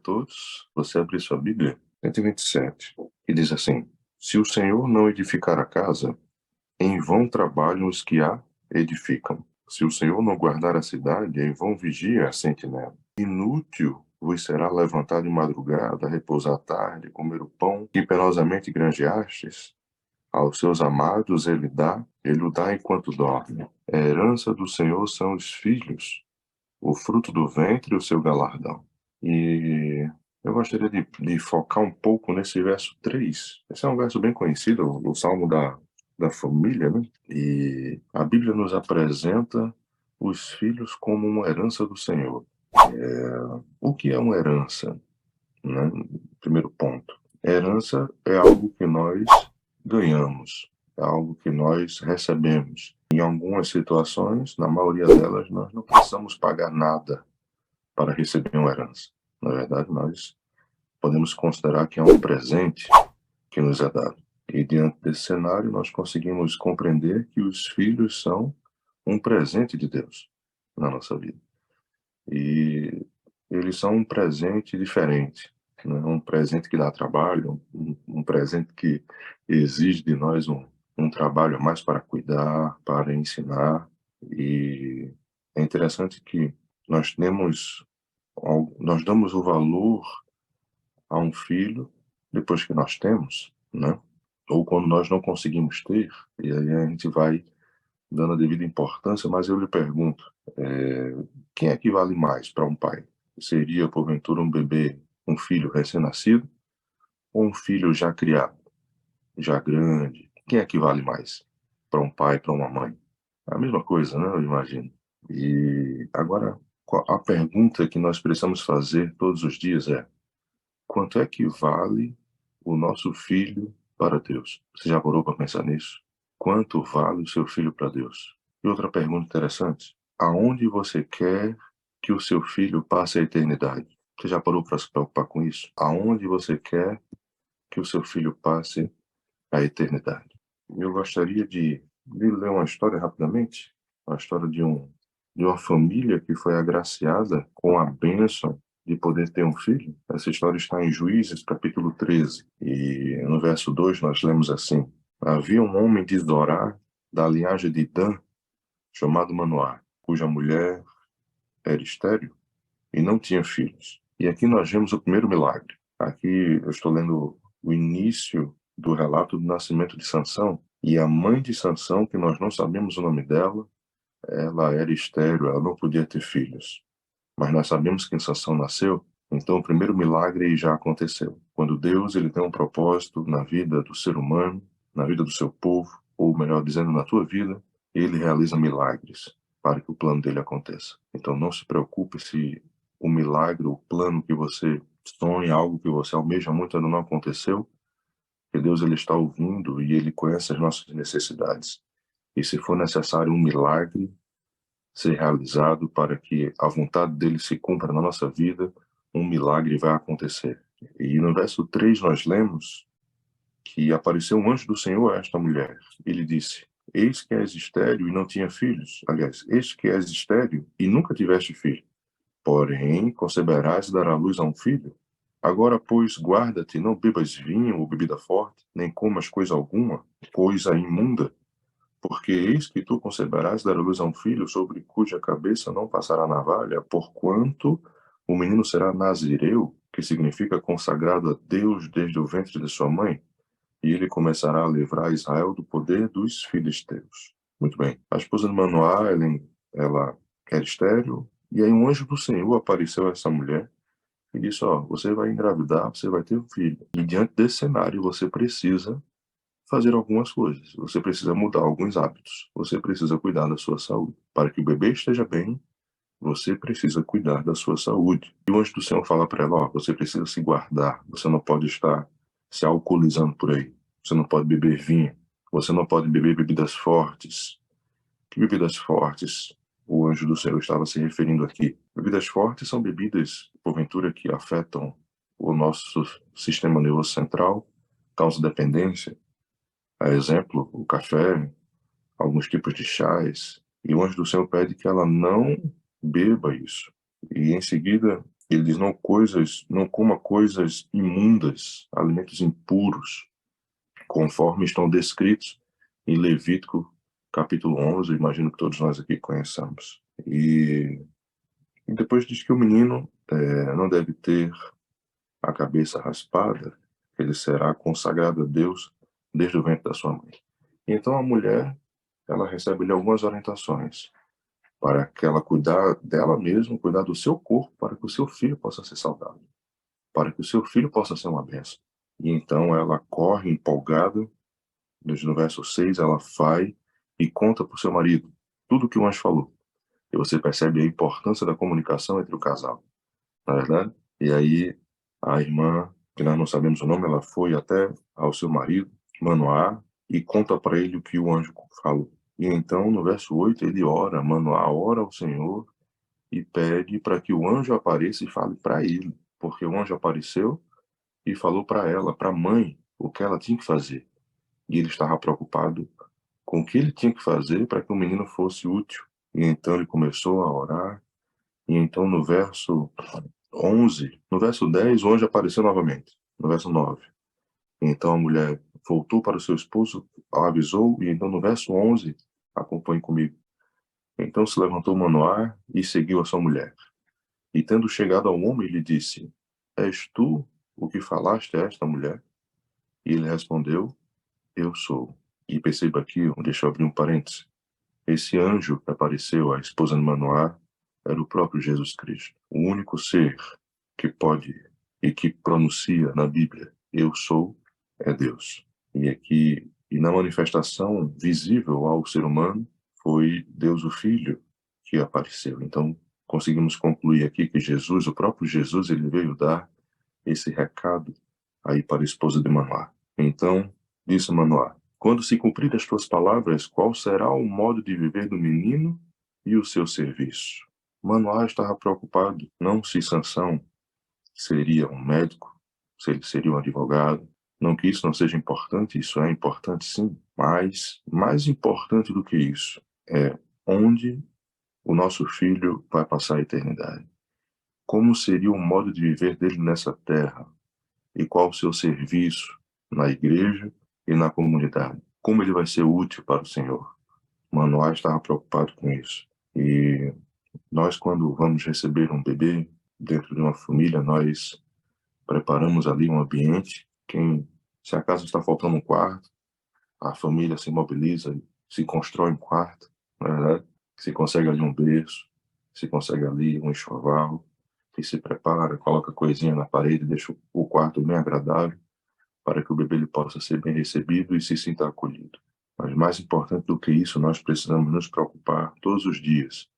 todos. Você abrir sua Bíblia, 127, que diz assim: Se o Senhor não edificar a casa, em vão trabalham os que a edificam. Se o Senhor não guardar a cidade, em vão vigia a sentinela. Inútil vos será levantar de madrugada, repousar à tarde, comer o pão que penosamente granjeastes. Aos seus amados ele o dá enquanto dorme. A herança do Senhor são os filhos, o fruto do ventre e o seu galardão. E eu gostaria de focar um pouco nesse verso 3. Esse é um verso bem conhecido, o Salmo da família, né? E a Bíblia nos apresenta os filhos como uma herança do Senhor. O que é uma herança, né? Primeiro ponto. Herança é algo que nós ganhamos, é algo que nós recebemos. Em algumas situações, na maioria delas, nós não precisamos pagar nada para receber uma herança. Na verdade, nós podemos considerar que é um presente que nos é dado. E diante desse cenário, nós conseguimos compreender que os filhos são um presente de Deus na nossa vida. E eles são um presente diferente, né? Um presente que dá trabalho, um presente que exige de nós um trabalho a mais para cuidar, para ensinar. E é interessante que nós temos, nós damos o valor a um filho depois que nós temos, né? Ou quando nós não conseguimos ter, e aí a gente vai dando a devida importância, mas eu lhe pergunto, quem é que vale mais para um pai? Seria, porventura, um bebê, um filho recém-nascido, ou um filho já criado, já grande? Quem é que vale mais para um pai, para uma mãe? É a mesma coisa, né? Eu imagino. E agora, a pergunta que nós precisamos fazer todos os dias é: quanto é que vale o nosso filho para Deus? Você já parou para pensar nisso? Quanto vale o seu filho para Deus? E outra pergunta interessante: aonde você quer que o seu filho passe a eternidade? Você já parou para se preocupar com isso? Aonde você quer que o seu filho passe a eternidade? Eu gostaria de ler uma história rapidamente, uma história de uma família que foi agraciada com a bênção de poder ter um filho. Essa história está em Juízes, capítulo 13, e no verso 2 nós lemos assim: Havia um homem de Zorá, da linhagem de Dan, chamado Manoá, cuja mulher era estéril e não tinha filhos. E aqui nós vemos o primeiro milagre. Aqui eu estou lendo o início do relato do nascimento de Sansão, e a mãe de Sansão, que nós não sabemos o nome dela, ela era estéril, ela não podia ter filhos. Mas nós sabemos que Sansão nasceu, então o primeiro milagre já aconteceu. Quando Deus ele tem um propósito na vida do ser humano, na vida do seu povo, ou melhor dizendo, na tua vida, ele realiza milagres para que o plano dele aconteça. Então não se preocupe se o milagre, o plano que você sonha, algo que você almeja muito ainda não aconteceu, porque Deus ele está ouvindo e ele conhece as nossas necessidades. E se for necessário um milagre ser realizado para que a vontade dele se cumpra na nossa vida, um milagre vai acontecer. E no verso 3 nós lemos que apareceu um anjo do Senhor a esta mulher. Ele disse: Eis que és estéril e não tinha filhos. Aliás, eis que és estéril e nunca tiveste filho. Porém, conceberás e darás luz a um filho. Agora, pois, guarda-te, não bebas vinho ou bebida forte, nem comas coisa alguma, coisa imunda, porque eis que tu conceberás e darás luz a um filho, sobre cuja cabeça não passará navalha, porquanto o menino será nazireu, que significa consagrado a Deus desde o ventre de sua mãe, e ele começará a livrar Israel do poder dos filisteus. Muito bem. A esposa de Manoá, ela era estéril, e aí um anjo do Senhor apareceu a essa mulher e disse: ó, você vai engravidar, você vai ter um filho. E diante desse cenário, você precisa fazer algumas coisas. Você precisa mudar alguns hábitos. Você precisa cuidar da sua saúde. Para que o bebê esteja bem, você precisa cuidar da sua saúde. E o anjo do Senhor fala para ela: ó, você precisa se guardar. Você não pode estar se alcoolizando por aí. Você não pode beber vinho. Você não pode beber bebidas fortes. Que bebidas fortes o anjo do Senhor estava se referindo aqui? Bebidas fortes são bebidas, porventura, que afetam o nosso sistema nervoso central, causam dependência. A exemplo, o café, alguns tipos de chás. E o anjo do Senhor pede que ela não beba isso. E em seguida, Ele diz, não coma coisas imundas, alimentos impuros, conforme estão descritos em Levítico, capítulo 11, imagino que todos nós aqui conheçamos. E depois diz que o menino não deve ter a cabeça raspada, ele será consagrado a Deus desde o ventre da sua mãe. E então a mulher, ela recebe ali algumas orientações para que ela cuidar dela mesma, cuidar do seu corpo, para que o seu filho possa ser saudável, para que o seu filho possa ser uma bênção. E então ela corre empolgada, no verso 6, ela vai e conta para o seu marido tudo o que o anjo falou. E você percebe a importância da comunicação entre o casal, na verdade? E aí a irmã, que nós não sabemos o nome, ela foi até ao seu marido, Manoá, e conta para ele o que o anjo falou. E então, no verso 8, ele ora, Manoá ora ao Senhor e pede para que o anjo apareça e fale para ele, porque o anjo apareceu e falou para ela, para a mãe, o que ela tinha que fazer. E ele estava preocupado com o que ele tinha que fazer para que o menino fosse útil. E então ele começou a orar, e então no verso 11, no verso 10, o anjo apareceu novamente, no verso 9. Então a mulher voltou para o seu esposo, avisou, e então no verso 11, acompanhe comigo. Então se levantou Manoá e seguiu a sua mulher. E tendo chegado ao homem, lhe disse, és tu o que falaste a esta mulher? E ele respondeu, eu sou. E perceba aqui, deixa eu abrir um parêntese, esse anjo que apareceu à esposa de Manoá era o próprio Jesus Cristo, o único ser que pode e que pronuncia na Bíblia, eu sou, é Deus. E na manifestação visível ao ser humano, foi Deus o Filho que apareceu. Então, conseguimos concluir aqui que Jesus, o próprio Jesus, ele veio dar esse recado aí para a esposa de Manoá. Então, disse Manoá, quando se cumprir as tuas palavras, qual será o modo de viver do menino e o seu serviço? Manoá estava preocupado, não se Sansão seria um médico, se ele seria um advogado. Não que isso não seja importante, isso é importante sim, mas mais importante do que isso é onde o nosso filho vai passar a eternidade. Como seria o modo de viver dele nessa terra e qual o seu serviço na igreja e na comunidade. Como ele vai ser útil para o Senhor. Manoá estava preocupado com isso. E nós, quando vamos receber um bebê dentro de uma família, nós preparamos ali um ambiente. Se a casa está faltando um quarto, a família se mobiliza, se constrói um quarto, não é verdade? Se consegue ali um berço, se consegue ali um enxoval, que se prepara, coloca coisinha na parede, deixa o quarto bem agradável, para que o bebê ele possa ser bem recebido e se sinta acolhido. Mas mais importante do que isso, nós precisamos nos preocupar todos os dias,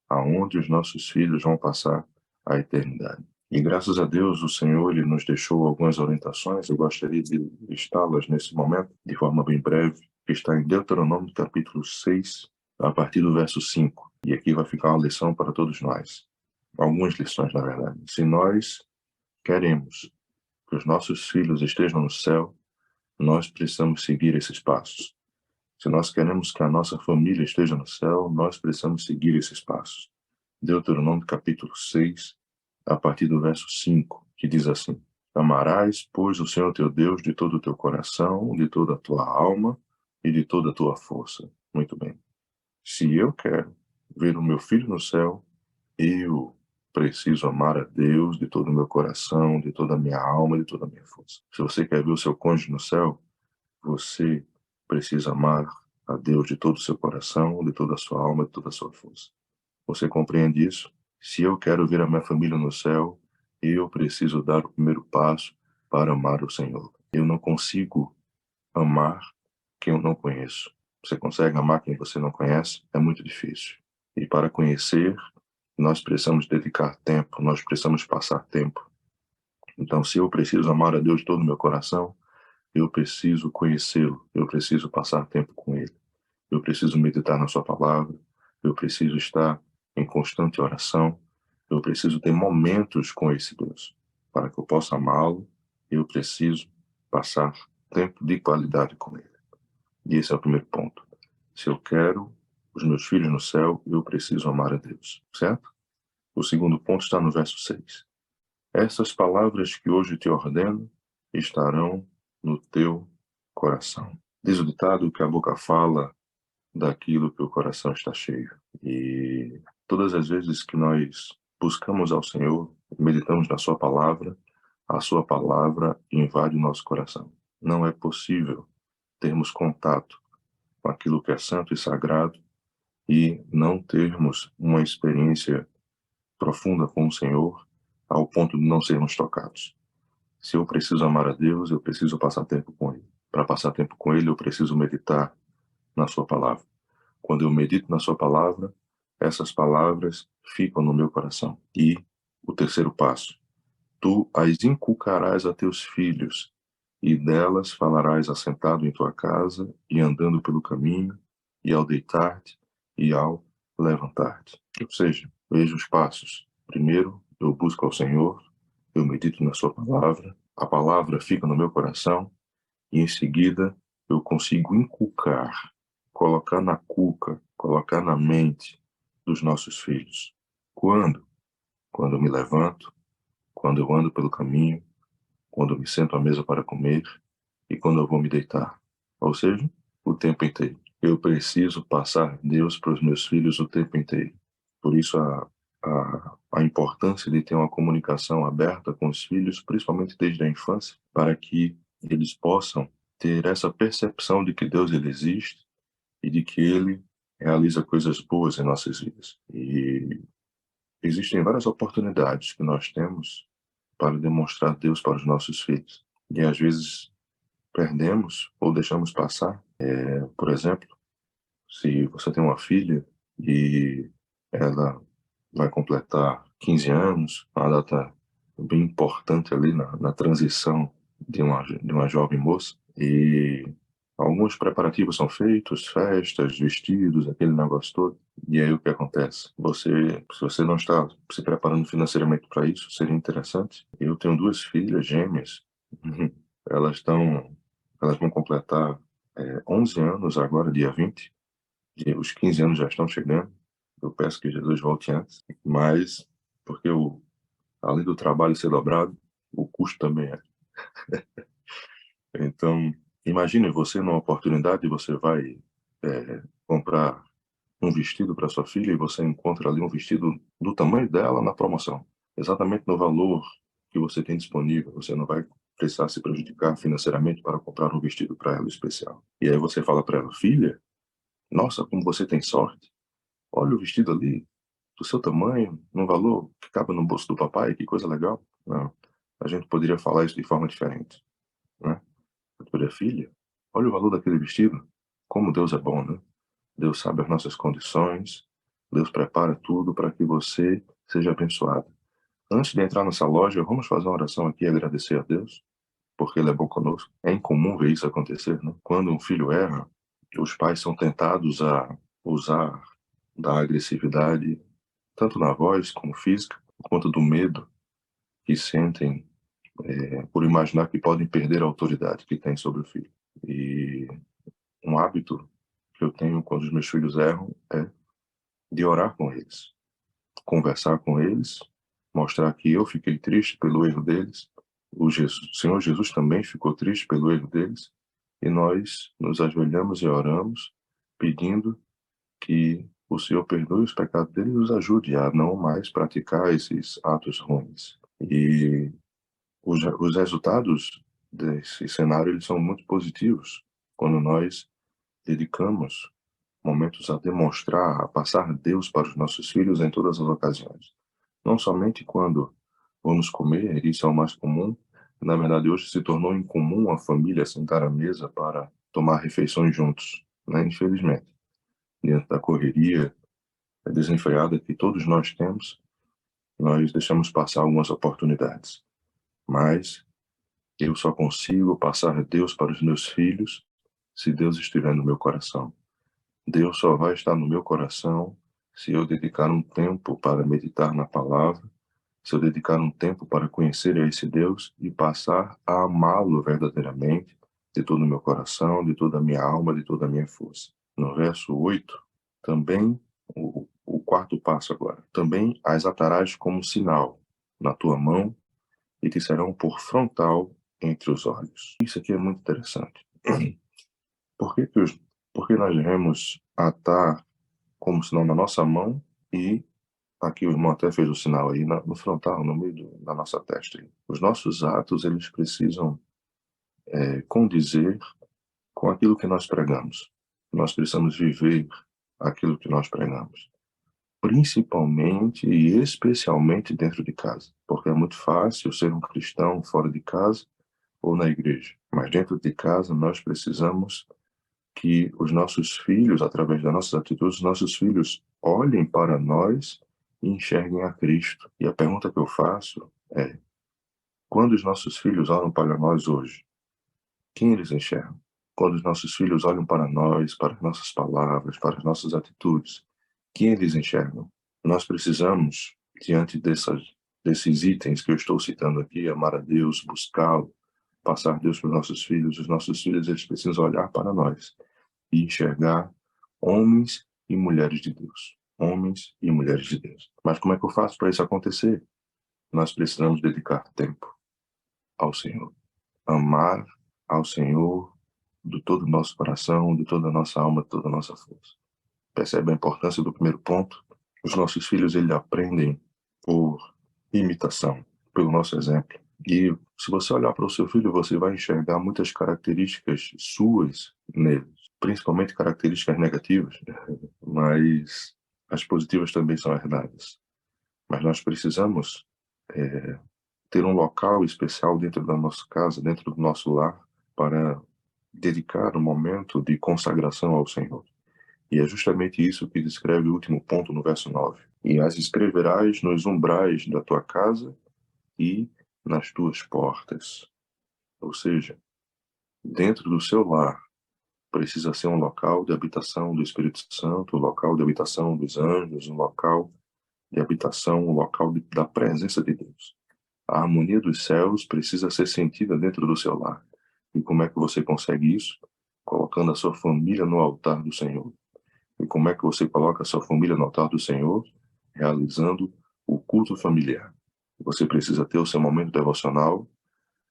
aonde os nossos filhos vão passar a eternidade. E graças a Deus, o Senhor ele nos deixou algumas orientações, eu gostaria de listá-las nesse momento, de forma bem breve, que está em Deuteronômio capítulo 6, a partir do verso 5. E aqui vai ficar uma lição para todos nós. Algumas lições, na verdade. Se nós queremos que os nossos filhos estejam no céu, nós precisamos seguir esses passos. Se nós queremos que a nossa família esteja no céu, nós precisamos seguir esses passos. Deuteronômio capítulo 6, a partir do verso 5, que diz assim: Amarás, pois, o Senhor teu Deus de todo o teu coração, de toda a tua alma e de toda a tua força. Muito bem. Se eu quero ver o meu filho no céu, eu preciso amar a Deus de todo o meu coração, de toda a minha alma, de toda a minha força. Se você quer ver o seu cônjuge no céu, você precisa amar a Deus de todo o seu coração, de toda a sua alma, de toda a sua força. Você compreende isso? Se eu quero ver a minha família no céu, eu preciso dar o primeiro passo para amar o Senhor. Eu não consigo amar quem eu não conheço. Você consegue amar quem você não conhece? É muito difícil. E para conhecer, nós precisamos dedicar tempo, nós precisamos passar tempo. Então, se eu preciso amar a Deus de todo o meu coração, eu preciso conhecê-lo, eu preciso passar tempo com ele, eu preciso meditar na sua palavra, eu preciso estar em constante oração, eu preciso ter momentos com esse Deus. Para que eu possa amá-lo, eu preciso passar tempo de qualidade com ele. E esse é o primeiro ponto. Se eu quero os meus filhos no céu, eu preciso amar a Deus, certo? O segundo ponto está no verso 6. Essas palavras que hoje te ordeno estarão no teu coração. Diz o ditado que a boca fala daquilo que o coração está cheio. E todas as vezes que nós buscamos ao Senhor, meditamos na sua palavra, a sua palavra invade o nosso coração. Não é possível termos contato com aquilo que é santo e sagrado e não termos uma experiência profunda com o Senhor ao ponto de não sermos tocados. Se eu preciso amar a Deus, eu preciso passar tempo com Ele. Para passar tempo com Ele, eu preciso meditar na sua palavra. Quando eu medito na sua palavra, essas palavras ficam no meu coração. E o terceiro passo, tu as inculcarás a teus filhos, e delas falarás assentado em tua casa, e andando pelo caminho, e ao deitar-te, e ao levantar-te. Ou seja, veja os passos. Primeiro, eu busco ao Senhor, eu medito na sua palavra, a palavra fica no meu coração, e em seguida eu consigo inculcar, colocar na cuca, colocar na mente dos nossos filhos. Quando? Quando eu me levanto, quando eu ando pelo caminho, quando eu me sento à mesa para comer e quando eu vou me deitar. Ou seja, o tempo inteiro. Eu preciso passar Deus para os meus filhos o tempo inteiro. Por isso a importância de ter uma comunicação aberta com os filhos, principalmente desde a infância, para que eles possam ter essa percepção de que Deus ele existe e de que ele realiza coisas boas em nossas vidas. E existem várias oportunidades que nós temos para demonstrar Deus para os nossos filhos. E às vezes perdemos ou deixamos passar. Por exemplo, se você tem uma filha e ela vai completar 15 anos, uma data bem importante ali na transição de uma jovem moça, e alguns preparativos são feitos, festas, vestidos, aquele negócio todo. E aí o que acontece? Se você não está se preparando financeiramente para isso, seria interessante. Eu tenho duas filhas gêmeas. Elas estão, elas vão completar 11 anos agora, dia 20. E os 15 anos já estão chegando. Eu peço que Jesus volte antes. Mas, porque além do trabalho ser dobrado, o custo também é. Então, imagine você numa oportunidade, você vai comprar um vestido para sua filha e você encontra ali um vestido do tamanho dela na promoção, exatamente no valor que você tem disponível. Você não vai precisar se prejudicar financeiramente para comprar um vestido para ela especial. E aí você fala para ela, filha, nossa, como você tem sorte. Olha o vestido ali, do seu tamanho, no valor que cabe no bolso do papai, que coisa legal. Não, a gente poderia falar isso de forma diferente, né? Olha, filha, olha o valor daquele vestido. Como Deus é bom, né? Deus sabe as nossas condições. Deus prepara tudo para que você seja abençoado. Antes de entrar nessa loja, vamos fazer uma oração aqui e agradecer a Deus, porque Ele é bom conosco. É incomum ver isso acontecer, né? Quando um filho erra, os pais são tentados a usar da agressividade, tanto na voz como física, por conta do medo que sentem por imaginar que podem perder a autoridade que têm sobre o filho. E um hábito que eu tenho quando os meus filhos erram é de orar com eles, conversar com eles, mostrar que eu fiquei triste pelo erro deles, o Senhor Jesus também ficou triste pelo erro deles, e nós nos ajoelhamos e oramos, pedindo que o Senhor perdoe os pecados deles e nos ajude a não mais praticar esses atos ruins. E os resultados desse cenário eles são muito positivos quando nós dedicamos momentos a demonstrar, a passar Deus para os nossos filhos em todas as ocasiões. Não somente quando vamos comer, isso é o mais comum. Na verdade, hoje se tornou incomum a família sentar à mesa para tomar refeições juntos, né? Infelizmente. Diante da correria desenfreada que todos nós temos, nós deixamos passar algumas oportunidades. Mas eu só consigo passar Deus para os meus filhos se Deus estiver no meu coração. Deus só vai estar no meu coração se eu dedicar um tempo para meditar na palavra, se eu dedicar um tempo para conhecer a esse Deus e passar a amá-lo verdadeiramente, de todo o meu coração, de toda a minha alma, de toda a minha força. No verso 8, também, o quarto passo agora, também as atarás como sinal na tua mão e te serão por frontal entre os olhos. Isso aqui é muito interessante. Por que, por que nós devemos atar como sinal na nossa mão e aqui o irmão até fez o sinal aí no frontal, no meio da nossa testa. Os nossos atos, eles precisam condizer com aquilo que nós pregamos. Nós precisamos viver aquilo que nós pregamos. Principalmente e especialmente dentro de casa. Porque é muito fácil ser um cristão fora de casa ou na igreja. Mas dentro de casa nós precisamos que os nossos filhos, através das nossas atitudes, nossos filhos olhem para nós e enxerguem a Cristo. E a pergunta que eu faço é: quando os nossos filhos olham para nós hoje, quem eles enxergam? Quando os nossos filhos olham para nós, para as nossas palavras, para as nossas atitudes, quem eles enxergam? Nós precisamos, diante desses itens que eu estou citando aqui, amar a Deus, buscá-lo, passar Deus para os nossos filhos eles precisam olhar para nós e enxergar homens e mulheres de Deus. Homens e mulheres de Deus. Mas como é que eu faço para isso acontecer? Nós precisamos dedicar tempo ao Senhor. Amar ao Senhor de todo o nosso coração, de toda a nossa alma, de toda a nossa força. Percebe a importância do primeiro ponto? Os nossos filhos, eles aprendem por imitação, pelo nosso exemplo. E se você olhar para o seu filho, você vai enxergar muitas características suas nele, principalmente características negativas, mas as positivas também são herdadas. Mas nós precisamos ter um local especial dentro da nossa casa, dentro do nosso lar, para dedicar um momento de consagração ao Senhor. E é justamente isso que descreve o último ponto no verso 9. E as escreverás nos umbrais da tua casa e nas tuas portas. Ou seja, dentro do seu lar precisa ser um local de habitação do Espírito Santo, um local de habitação dos anjos, um local de habitação, um local da presença de Deus. A harmonia dos céus precisa ser sentida dentro do seu lar. E como é que você consegue isso? Colocando a sua família no altar do Senhor. E como é que você coloca a sua família no altar do Senhor? Realizando o culto familiar. Você precisa ter o seu momento devocional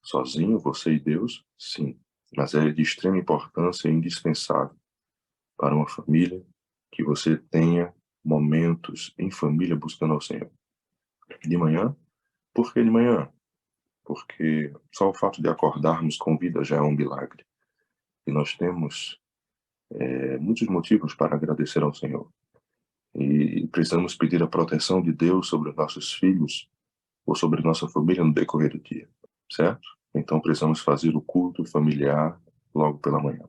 sozinho, você e Deus? Sim. Mas é de extrema importância e indispensável para uma família que você tenha momentos em família buscando ao Senhor. De manhã? Por que de manhã? Porque só o fato de acordarmos com vida já é um milagre. E nós temos muitos motivos para agradecer ao Senhor. E precisamos pedir a proteção de Deus sobre os nossos filhos ou sobre nossa família no decorrer do dia, certo? Então precisamos fazer o culto familiar logo pela manhã.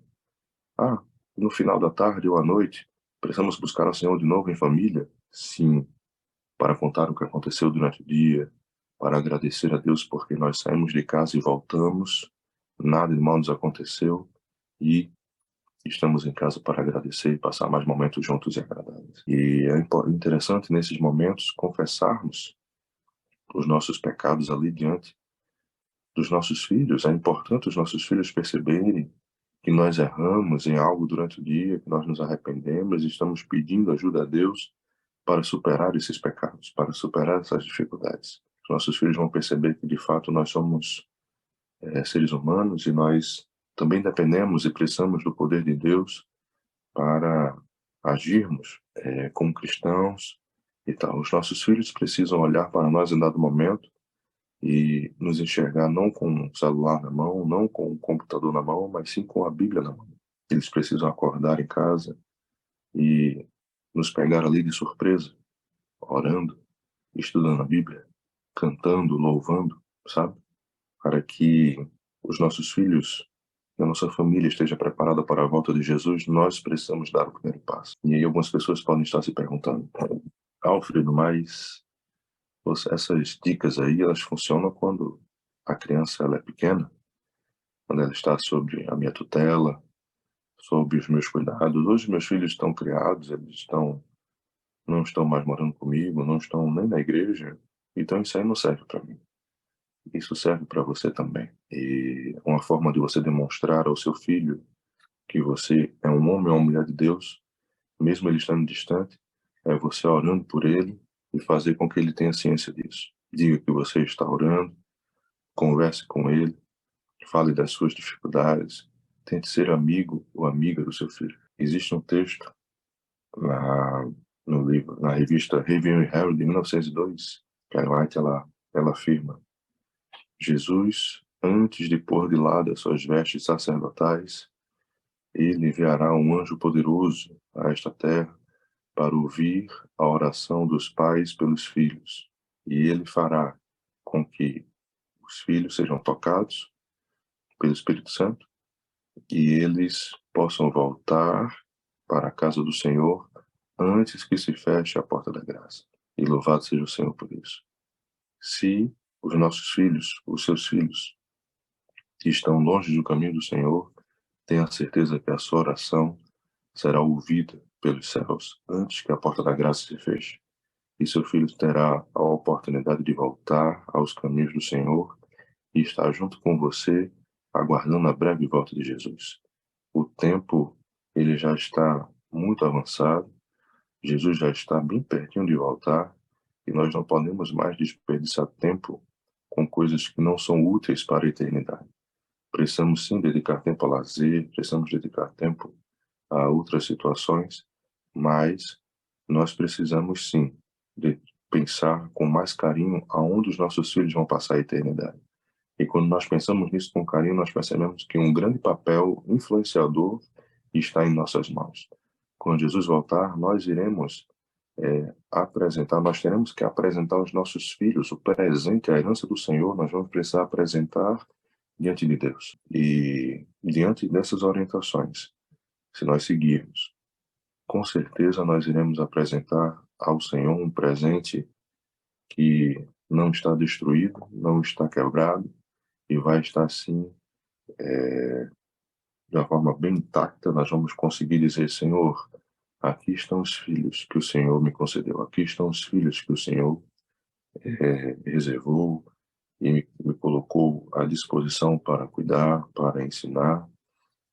No final da tarde ou à noite, precisamos buscar ao Senhor de novo em família? Sim, para contar o que aconteceu durante o dia, para agradecer a Deus porque nós saímos de casa e voltamos, nada de mal nos aconteceu e estamos em casa para agradecer e passar mais momentos juntos e agradáveis. E é interessante nesses momentos confessarmos os nossos pecados ali diante dos nossos filhos. É importante os nossos filhos perceberem que nós erramos em algo durante o dia, que nós nos arrependemos e estamos pedindo ajuda a Deus para superar esses pecados, para superar essas dificuldades. Os nossos filhos vão perceber que, de fato, nós somos seres humanos e nós também dependemos e precisamos do poder de Deus para agirmos como cristãos e tal. Os nossos filhos precisam olhar para nós em dado momento e nos enxergar não com um celular na mão, não com um computador na mão, mas sim com a Bíblia na mão. Eles precisam acordar em casa e nos pegar ali de surpresa, orando, estudando a Bíblia, cantando, louvando, sabe? Para que os nossos filhos e a nossa família esteja preparada para a volta de Jesus, nós precisamos dar o primeiro passo. E aí algumas pessoas podem estar se perguntando: Alfredo, mas essas dicas aí, elas funcionam quando a criança ela é pequena, quando ela está sob a minha tutela, sob os meus cuidados. Hoje meus filhos estão criados, não estão mais morando comigo, não estão nem na igreja, então isso aí não serve para mim. Isso serve para você também. E uma forma de você demonstrar ao seu filho que você é um homem ou uma mulher de Deus, mesmo ele estando distante, é você orando por ele e fazer com que ele tenha ciência disso. Diga que você está orando, converse com ele, fale das suas dificuldades, tente ser amigo ou amiga do seu filho. Existe um texto no livro, na revista Review and Herald, de 1902, que a White ela afirma: Jesus, antes de pôr de lado as suas vestes sacerdotais, ele enviará um anjo poderoso a esta terra para ouvir a oração dos pais pelos filhos, e ele fará com que os filhos sejam tocados pelo Espírito Santo e eles possam voltar para a casa do Senhor antes que se feche a porta da graça. E louvado seja o Senhor por isso. Se os nossos filhos, os seus filhos, que estão longe do caminho do Senhor, tenha certeza que a sua oração será ouvida pelos céus antes que a porta da graça se feche. E seu filho terá a oportunidade de voltar aos caminhos do Senhor e estar junto com você, aguardando a breve volta de Jesus. O tempo, ele já está muito avançado, Jesus já está bem pertinho de voltar, e nós não podemos mais desperdiçar tempo com coisas que não são úteis para a eternidade. Precisamos sim dedicar tempo a lazer, precisamos dedicar tempo a outras situações, mas nós precisamos sim de pensar com mais carinho aonde os nossos filhos vão passar a eternidade. E quando nós pensamos nisso com carinho, nós percebemos que um grande papel influenciador está em nossas mãos. Quando Jesus voltar, nós iremos apresentar, nós teremos que apresentar aos nossos filhos o presente, a herança do Senhor, nós vamos precisar apresentar diante de Deus. E diante dessas orientações, se nós seguirmos, com certeza nós iremos apresentar ao Senhor um presente que não está destruído, não está quebrado, e vai estar assim, de uma forma bem intacta. Nós vamos conseguir dizer: Senhor, aqui estão os filhos que o Senhor me concedeu, aqui estão os filhos que o Senhor reservou e me colocou à disposição para cuidar, para ensinar,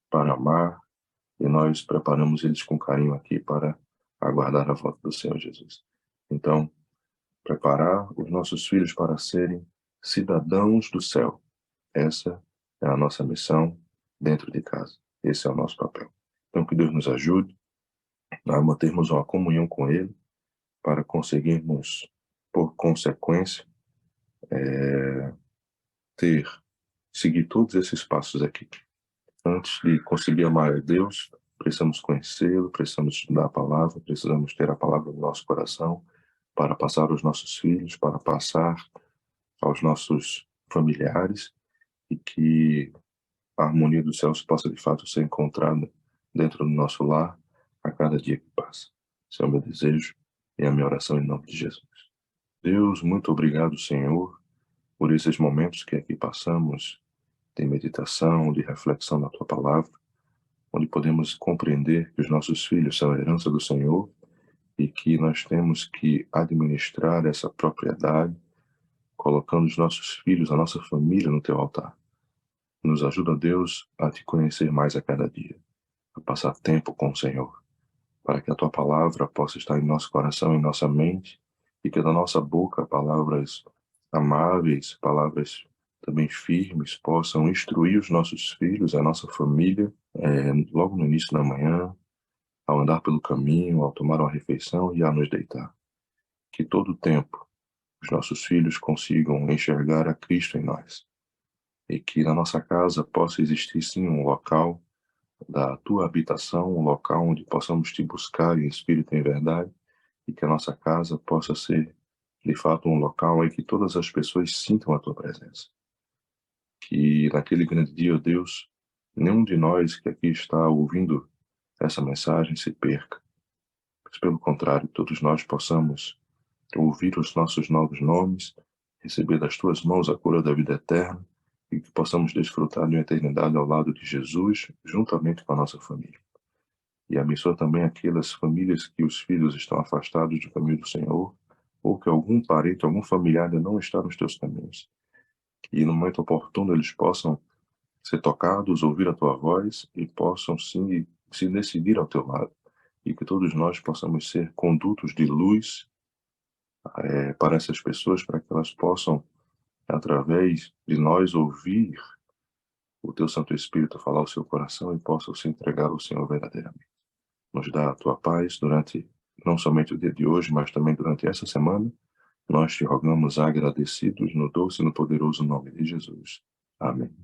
para amar, e nós preparamos eles com carinho aqui para aguardar a volta do Senhor Jesus. Então, preparar os nossos filhos para serem cidadãos do céu. Essa é a nossa missão dentro de casa. Esse é o nosso papel. Então, que Deus nos ajude a mantermos uma comunhão com Ele para conseguirmos, por consequência, seguir todos esses passos aqui. Antes de conseguir amar a Deus, precisamos conhecê-lo, precisamos estudar a palavra, precisamos ter a palavra no nosso coração para passar aos nossos filhos, para passar aos nossos familiares, e que a harmonia dos céus possa de fato ser encontrada dentro do nosso lar a cada dia que passa. Esse é o meu desejo e a minha oração em nome de Jesus. Deus, muito obrigado, Senhor, por esses momentos que aqui passamos de meditação, de reflexão na Tua palavra, onde podemos compreender que os nossos filhos são a herança do Senhor e que nós temos que administrar essa propriedade, colocando os nossos filhos, a nossa família no Teu altar. Nos ajuda, Deus, a Te conhecer mais a cada dia, a passar tempo com o Senhor, para que a Tua palavra possa estar em nosso coração, em nossa mente, e que da nossa boca palavras amáveis, palavras também firmes, possam instruir os nossos filhos, a nossa família, logo no início da manhã, ao andar pelo caminho, ao tomar uma refeição e ao nos deitar. Que todo o tempo os nossos filhos consigam enxergar a Cristo em nós, e que na nossa casa possa existir sim um local da Tua habitação, um local onde possamos Te buscar em espírito e em verdade, e que a nossa casa possa ser de fato um local em que todas as pessoas sintam a Tua presença. Que naquele grande dia, ó Deus, nenhum de nós que aqui está ouvindo essa mensagem se perca, mas pelo contrário, todos nós possamos ouvir os nossos novos nomes, receber das Tuas mãos a cura da vida eterna, e que possamos desfrutar de uma eternidade ao lado de Jesus, juntamente com a nossa família. E abençoa também aquelas famílias que os filhos estão afastados do caminho do Senhor, ou que algum parente, algum familiar ainda não está nos Teus caminhos. Que no momento oportuno eles possam ser tocados, ouvir a Tua voz e possam sim se decidir ao Teu lado. E que todos nós possamos ser condutos de luz para essas pessoas, para que elas possam através de nós ouvir o teu Santo Espírito falar ao seu coração e possa se entregar ao Senhor verdadeiramente. Nos dá a tua paz durante não somente o dia de hoje, mas também durante essa semana. Nós te rogamos agradecidos no doce e no poderoso nome de Jesus. Amém.